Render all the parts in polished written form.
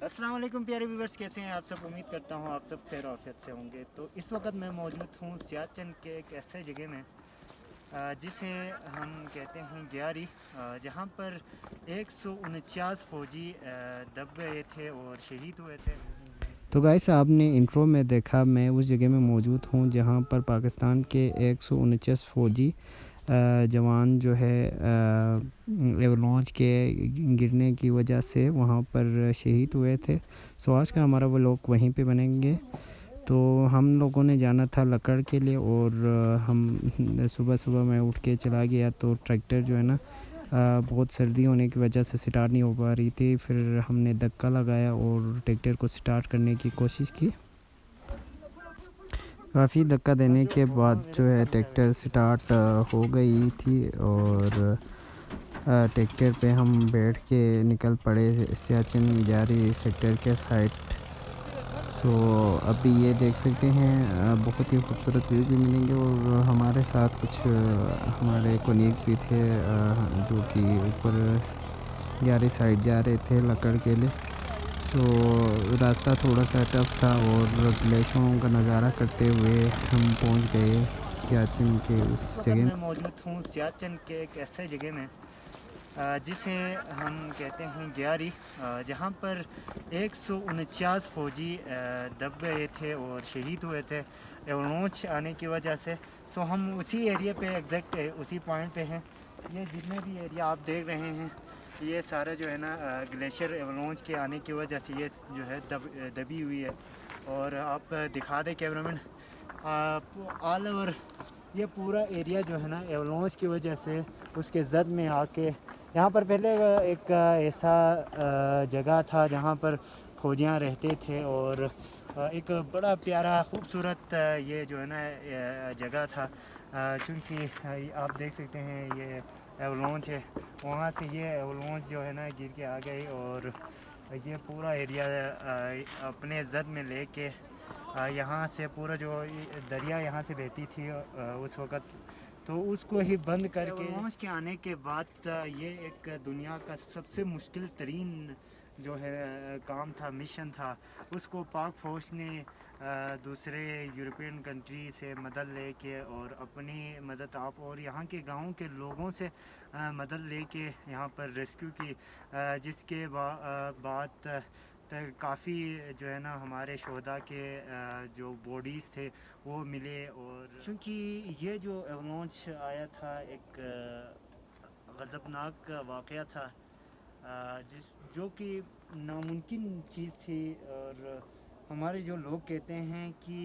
अस्सलाम वालेकुम प्यारे व्यूवर्स, कैसे हैं आप सब। उम्मीद करता हूँ आप सब खैर आफियत से होंगे। तो इस वक्त मैं मौजूद हूँ सियाचिन के एक ऐसे जगह में जिसे हम कहते हैं ग्यारी, जहाँ पर 149 फ़ौजी दब गए थे और शहीद हुए थे। तो गाइस, आपने इंट्रो में देखा मैं उस जगह में मौजूद हूँ जहाँ पर पाकिस्तान के 149 फ़ौजी जवान जो है एवलांच के गिरने की वजह से वहाँ पर शहीद हुए थे। सो आज का हमारा व्लॉग वहीं पे बनेंगे। तो हम लोगों ने जाना था लकड़ के लिए और हम सुबह सुबह मैं उठ के चला गया। तो ट्रैक्टर जो है ना बहुत सर्दी होने की वजह से स्टार्ट नहीं हो पा रही थी। फिर हमने धक्का लगाया और ट्रैक्टर को स्टार्ट करने की कोशिश की। काफ़ी धक्का देने के बाद जो है ट्रैक्टर स्टार्ट हो गई थी और ट्रैक्टर पे हम बैठ के निकल पड़े सियाचिन ग्यारी सेक्टर के साइड। सो अभी ये देख सकते हैं बहुत ही खूबसूरत व्यू भी मिलेंगे और हमारे साथ कुछ हमारे कोलीग्स भी थे जो कि ऊपर ग्यारी साइड जा रहे थे लकड़ के लिए। सो रास्ता थोड़ा सा टफ था और ग्लेशियरों का नज़ारा करते हुए हम पहुंच गए सियाचिन के उस जगह। मैं मौजूद हूँ सियाचिन के एक ऐसे जगह में जिसे हम कहते हैं ग्यारी, जहाँ पर 149 फ़ौजी दब गए थे और शहीद हुए थे एवलांच आने की वजह से। सो हम उसी एरिया पे एग्जैक्ट उसी पॉइंट पे हैं। ये जितने भी एरिया आप देख रहे हैं ये सारा जो है ना ग्लेशियर एवलांच के आने की वजह से ये जो है दबी हुई है। और आप दिखा दें कैमरामैन, ऑल ओवर ये पूरा एरिया जो है ना एवलांच की वजह से उसके जद में आके यहाँ पर पहले एक ऐसा जगह था जहाँ पर फौजियाँ रहते थे और एक बड़ा प्यारा खूबसूरत ये जो है ना जगह था। क्योंकि आप देख सकते हैं ये एवलांच है, वहाँ से ये एवलांच जो है ना गिर के आ गई और ये पूरा एरिया अपने जद में लेके यहाँ से पूरा जो दरिया यहाँ से बहती थी उस वक़्त, तो उसको ही बंद करके एवलांच के आने के बाद ये एक दुनिया का सबसे मुश्किल तरीन जो है काम था, मिशन था। उसको पाक फ़ौज ने दूसरे यूरोपियन कंट्री से मदद लेके और अपनी मदद आप और यहाँ के गाँव के लोगों से मदद लेके यहाँ पर रेस्क्यू की, जिसके बाद काफ़ी जो है ना हमारे शोहदा के जो बॉडीज़ थे वो मिले। और क्योंकि ये जो एवलांच आया था एक गज़बनाक वाक़या था, जिस जो कि नामुमकिन चीज़ थी। और हमारे जो लोग कहते हैं कि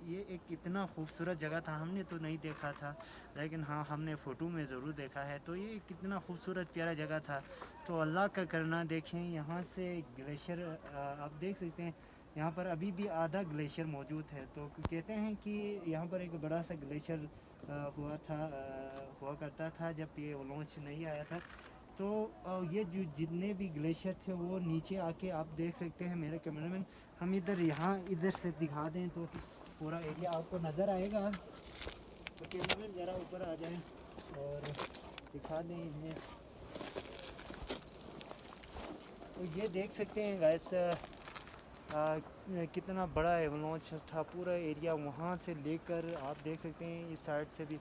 ये एक इतना खूबसूरत जगह था, हमने तो नहीं देखा था लेकिन हाँ हमने फ़ोटो में ज़रूर देखा है। तो ये कितना खूबसूरत प्यारा जगह था। तो अल्लाह का करना, देखें यहाँ से ग्लेशियर आप देख सकते हैं, यहाँ पर अभी भी आधा ग्लेशियर मौजूद है। तो कहते हैं कि यहाँ पर एक बड़ा सा ग्लेशियर हुआ करता था जब ये एवलांच नहीं आया था। तो ये जो जितने भी ग्लेशियर थे वो नीचे आके आप देख सकते हैं। मेरे कैमरामैन हम इधर से दिखा दें तो पूरा एरिया आपको नज़र आएगा। तो कैमरामैन ज़रा ऊपर आ जाएं और दिखा दें इन्हें। तो ये देख सकते हैं गैस कितना बड़ा एवलांच था। पूरा एरिया वहाँ से लेकर आप देख सकते हैं इस साइड से भी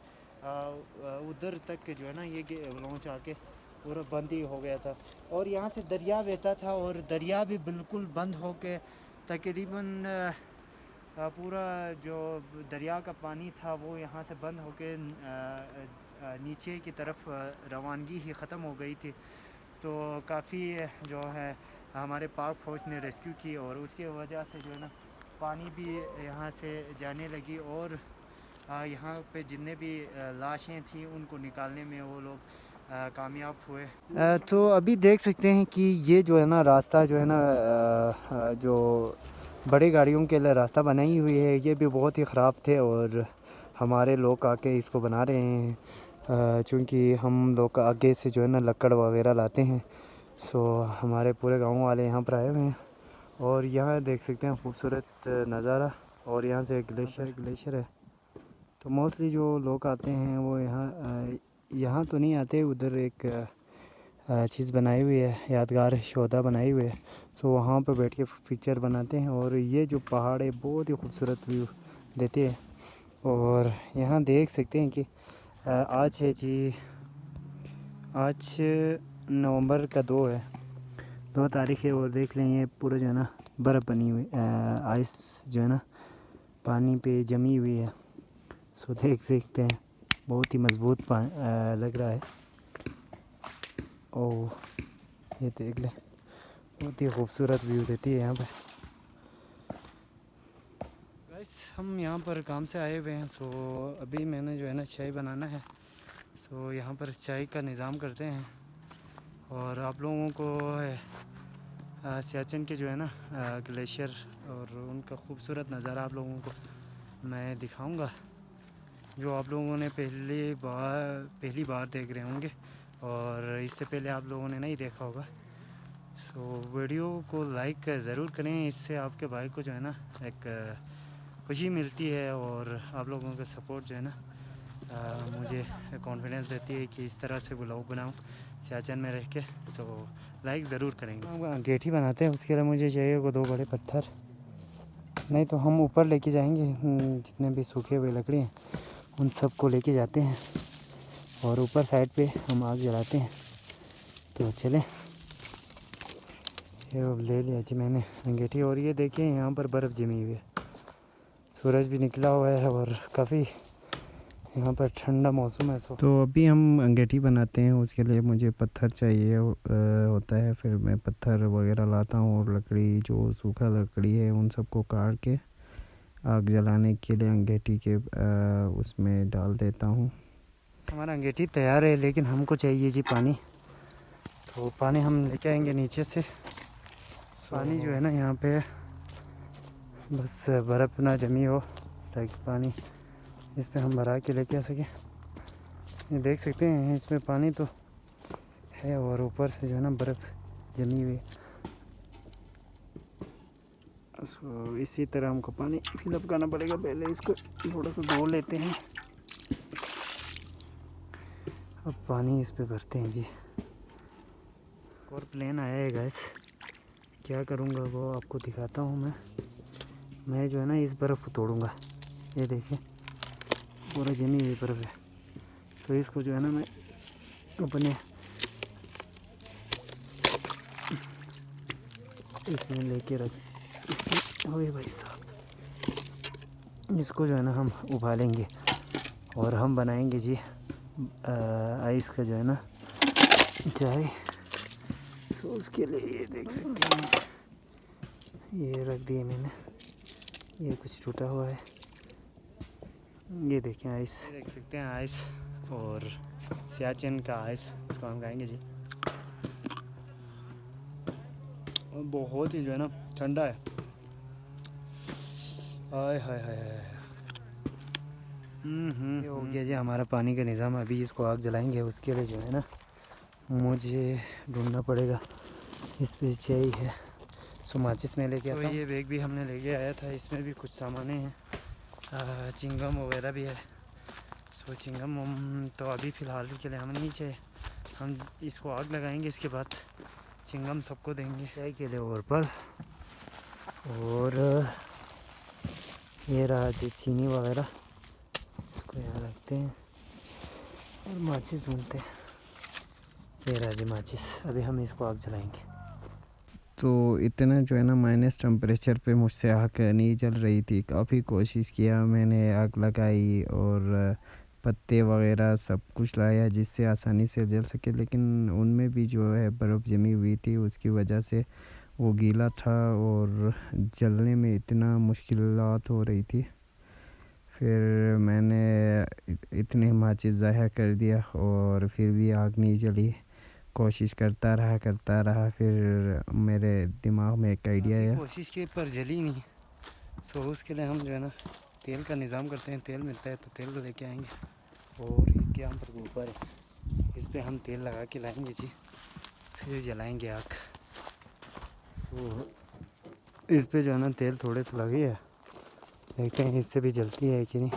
उधर तक जो है ना ये एवलांच आके पूरा बंद ही हो गया था। और यहाँ से दरिया बहता था और दरिया भी बिल्कुल बंद हो के तकरीबन पूरा जो दरिया का पानी था वो यहाँ से बंद हो के नीचे की तरफ रवानगी ही ख़त्म हो गई थी। तो काफ़ी जो है हमारे पाक फ़ौज ने रेस्क्यू की और उसके वजह से जो है ना पानी भी यहाँ से जाने लगी और यहाँ पे जितने भी लाशें थी उनको निकालने में वो लोग कामयाब हुए। तो अभी देख सकते हैं कि ये जो है ना रास्ता जो है ना जो बड़ी गाड़ियों के लिए रास्ता बनाई हुई है ये भी बहुत ही ख़राब थे और हमारे लोग आके इसको बना रहे हैं। चूँकि हम लोग आगे से जो है ना लकड़ वगैरह लाते हैं। सो हमारे पूरे गांव वाले यहाँ पर आए हुए हैं और यहाँ देख सकते हैं खूबसूरत नज़ारा। और यहाँ से ग्लेशियर है। तो मोस्टली जो लोग आते हैं वो यहाँ तो नहीं आते। उधर एक चीज़ बनाई हुई है, यादगार शोधा बनाई हुई है। सो वहाँ पर बैठ के पिक्चर बनाते हैं। और ये जो पहाड़ है बहुत ही खूबसूरत व्यू देते हैं। और यहाँ देख सकते हैं कि आज है जी, आज नवंबर का 2 है, 2 तारीख है। और देख लें ये पूरा जो है ना बर्फ़ बनी हुई, आइस जो है ना पानी पे जमी हुई है। सो देख सकते हैं बहुत ही मज़बूत लग रहा है। ओह, ये देख लें बहुत ही खूबसूरत व्यू देती है यहाँ पे। गाइस हम यहाँ पर काम से आए हुए हैं। सो अभी मैंने जो है ना चाय बनाना है। सो यहाँ पर चाय का निज़ाम करते हैं। और आप लोगों को सियाचिन के जो है ना ग्लेशियर और उनका खूबसूरत नज़ारा आप लोगों को मैं दिखाऊंगा, जो आप लोगों ने पहली बार देख रहे होंगे और इससे पहले आप लोगों ने नहीं देखा होगा। सो वीडियो को लाइक ज़रूर करें, इससे आपके भाई को जो है ना एक खुशी मिलती है। और आप लोगों का सपोर्ट जो है ना मुझे कॉन्फिडेंस देती है कि इस तरह से ब्लॉग बनाऊं सियाचिन में रह के। सो लाइक ज़रूर करेंगे। हम अंगीठी बनाते हैं, उसके लिए मुझे चाहिए वो 2 बड़े पत्थर, नहीं तो हम ऊपर लेके जाएंगे। जितने भी सूखे हुए लकड़ी हैं उन सब को लेके जाते हैं और ऊपर साइड पे हम आग जलाते हैं। तो चलें, ये ले लिया जी मैंने अंगीठी। और ये देखिए यहाँ पर बर्फ़ जमी हुई है, सूरज भी निकला हुआ है और काफ़ी यहाँ पर ठंडा मौसम है। तो अभी हम अंगीठी बनाते हैं, उसके लिए मुझे पत्थर चाहिए होता है। फिर मैं पत्थर वगैरह लाता हूँ और लकड़ी, जो सूखा लकड़ी है उन सबको काट के आग जलाने के लिए अंगीठी के उसमें डाल देता हूँ। हमारा अंगीठी तैयार है, लेकिन हमको चाहिए जी पानी। तो पानी हम लेके आएंगे नीचे से। पानी जो है ना यहाँ पे बस बर्फ़ ना जमी हो ताकि पानी इस पे हम भरा के लेके आ सकें। ये देख सकते हैं इसमें पानी तो है और ऊपर से जो है ना बर्फ़ जमी हुई। सो इसी तरह हमको पानी फिलअप करना पड़ेगा। पहले इसको थोड़ा सा धो लेते हैं, अब पानी इस पे भरते हैं जी। और प्लेन आया है गैस, क्या करूँगा वो आपको दिखाता हूँ। मैं जो है ना इस बर्फ़ को तोड़ूँगा। ये देखिए पूरा जमी हुई बर्फ़ है। सो इसको जो है ना मैं अपने इसमें लेके ओए भाई साहब, इसको जो है ना हम उबालेंगे और हम बनाएंगे जी आइस का जो है ना चाय। सो उसके लिए ये देख सकते हैं, ये रख दिए मैंने, ये कुछ टूटा हुआ है। ये देखें आइस, देख सकते हैं आइस और सियाचिन का आइस, इसको हम खाएंगे जी। और बहुत ही जो है ना ठंडा है। हाय हाय हाय हाय। ये हो गया जी हमारा पानी का निज़ाम। अभी इसको आग जलाएंगे, उसके लिए जो है ना मुझे ढूंढना पड़ेगा। इस पे चाहिए सो माचिस में लेके आता हूँ। ये बैग भी हमने लेके आया था, इसमें भी कुछ सामानें हैं, चिंगम वगैरह भी है। सो चिंगम तो अभी फ़िलहाल के लिए हमें नहीं चाहिए, हम इसको आग लगाएंगे, इसके बाद चिंगम सबको देंगे चाय के लिए। और पल और ये रहा जी चीनी वगैरह, इसको यहाँ रखते हैं और माचिस ढूंढते हैं। ये रहा जी माचिस, अभी हम इसको आग जलाएंगे। तो इतना जो है ना माइनस टेम्परेचर पे मुझसे आग नहीं जल रही थी। काफ़ी कोशिश किया मैंने, आग लगाई और पत्ते वगैरह सब कुछ लाया जिससे आसानी से जल सके, लेकिन उनमें भी जो है बर्फ़ जमी हुई थी, उसकी वजह से वो गीला था और जलने में इतना मुश्किलात हो रही थी। फिर मैंने इतने माचिस ज़ाया कर दिया और फिर भी आग नहीं जली। कोशिश करता रहा। फिर मेरे दिमाग में एक आइडिया आया, कोशिश की पर जली नहीं। सो उसके लिए हम जो है ना तेल का निज़ाम करते हैं। तेल मिलता है तो तेल को लेके आएंगे और एक यहाँ पर गोबर है, इस पे हम तेल लगा के लाएंगे जी, फिर जलाएंगे आग। तो इस पे जो है ना तेल थोड़े से लगे है, देखते हैं इससे भी जलती है कि नहीं।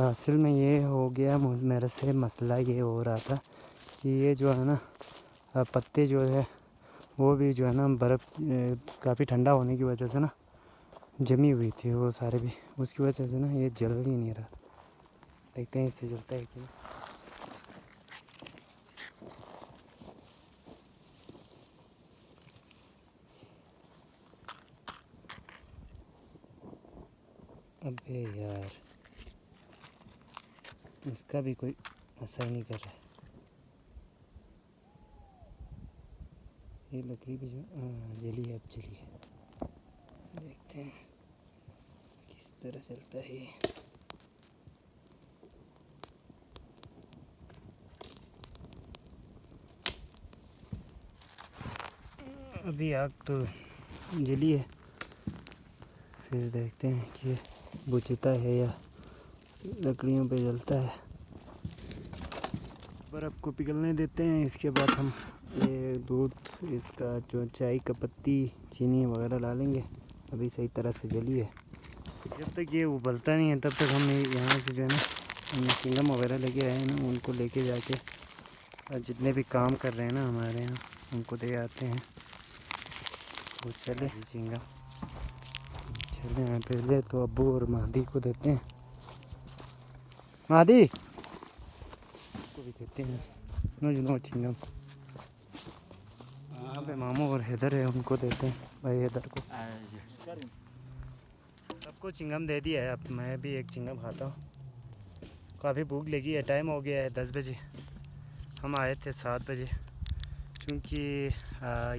असल में ये हो गया मेरे से मसला ये हो रहा था कि ये जो है ना पत्ते जो है वो भी जो है ना बर्फ़ काफ़ी ठंडा होने की वजह से ना जमी हुई थी वो सारे भी, उसकी वजह से ना ये जल ही नहीं रहा। देखते हैं इससे जलता है कि नहीं। अबे यार इसका भी कोई असर नहीं कर रहा है। ये लकड़ी भी जो जली है, अब जली है। देखते हैं किस तरह चलता है ये। अभी आग तो जली है, फिर देखते हैं कि ये बुझता है या लकड़ियों पे जलता है। बर्फ़ को पिघलने देते हैं। इसके बाद हम ये दूध, इसका जो चाय का पत्ती, चीनी वगैरह डालेंगे। अभी सही तरह से जली है। जब तक ये उबलता नहीं है तब तक हम यहाँ से जो है ना चिंगम वगैरह लेके आए हैं ना, उनको लेके जाके जितने भी काम कर रहे हैं ना हमारे यहाँ उनको दे आते हैं। वो चले चिंगम चले हैं। पहले तो अब्बू और महदी को देते हैं। महदी को भी देते हैं नो चिंगम। यहाँ पे मामू और हैदर है, उनको देते हैं। भाई हैदर को सबको चिंगम दे दिया है। अब मैं भी एक चिंगम खाता हूँ। काफ़ी भूख लगी है। टाइम हो गया है 10 बजे। हम आए थे 7 बजे। क्योंकि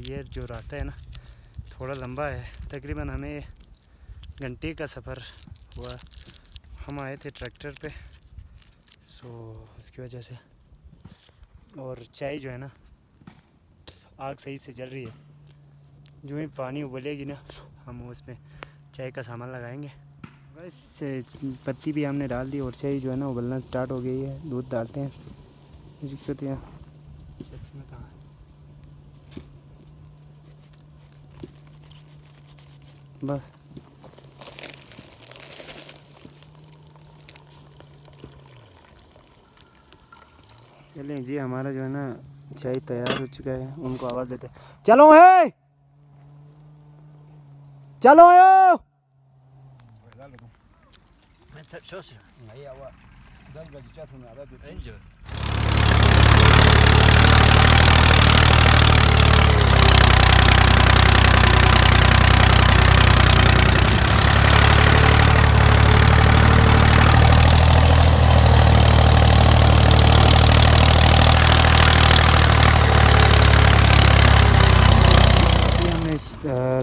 ये जो रास्ता है ना थोड़ा लंबा है, तकरीबन हमें घंटे का सफ़र हुआ। हम आए थे ट्रैक्टर पे, सो उसकी वजह से। और चाय जो है ना आग सही से जल रही है। जो ही पानी उबलेगी ना हम उसमें चाय का सामान लगाएंगे। बस पत्ती भी हमने डाल दी और चाय जो है ना उबलना स्टार्ट हो गई है। दूध डालते हैं। बस चलें जी, हमारा जो है ना चाय तैयार हो चुका है। उनको आवाज़ देते चलो है, चलो यो।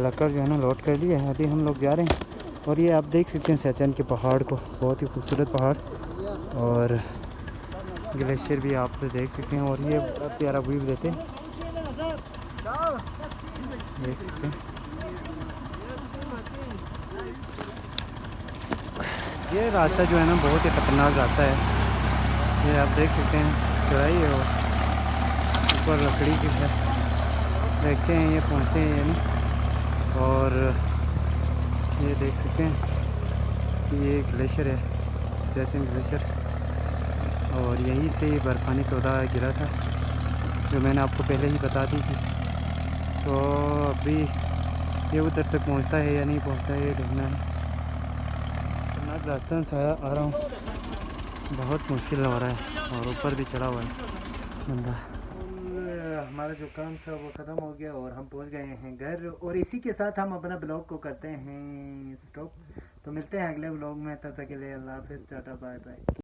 लकड़ जो है ना लोड कर लिया है। अभी हम लोग जा रहे हैं। और ये आप देख सकते हैं सैचन के पहाड़ को, बहुत ही खूबसूरत पहाड़, और ग्लेशियर भी आप देख सकते हैं। और ये बड़ा प्यारा व्यू देते हैं, देख सकते हैं। ये रास्ता जो है ना बहुत ही खतरनाक रास्ता है। ये आप देख सकते हैं चढ़ाई है और ऊपर लकड़ी की है। देखते हैं ये पहुँचते हैं या नहीं। और ये देख सकते हैं कि ये ग्लेशियर है, सैचन ग्लेशियर। और यहीं से ये बर्फ़ानी तोदा गिरा था, जो मैंने आपको पहले ही बता दी थी। तो अभी ये उधर तक पहुंचता है या नहीं पहुंचता है ये देखना है। खतरनाक रास्ते से आ रहा हूँ, बहुत मुश्किल हो रहा है। और ऊपर भी चढ़ा हुआ है बंदा। हमारा जो काम था वो ख़त्म हो गया और हम पहुंच गए हैं घर। और इसी के साथ हम अपना ब्लॉग को करते हैं स्टॉप। तो मिलते हैं अगले ब्लॉग में, तब तक के लिए अल्लाह हाफ़िज़, टाटा बाय बाय।